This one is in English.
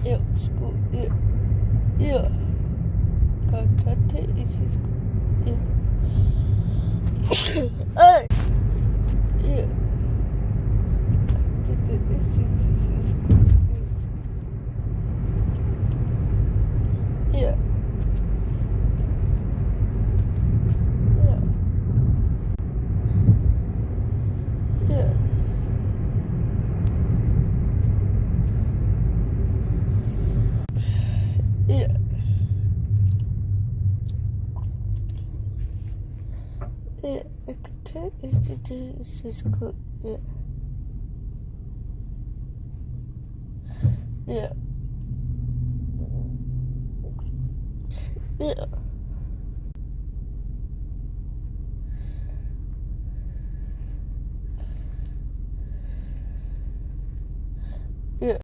Yeah, school. Yeah. Yeah. Katate is school. Yeah. Hey. Yeah. Katate is school. Yeah. Yeah. Yeah. Yeah. Yeah. Katate is school. Yeah. Yeah. Yeah. Yeah.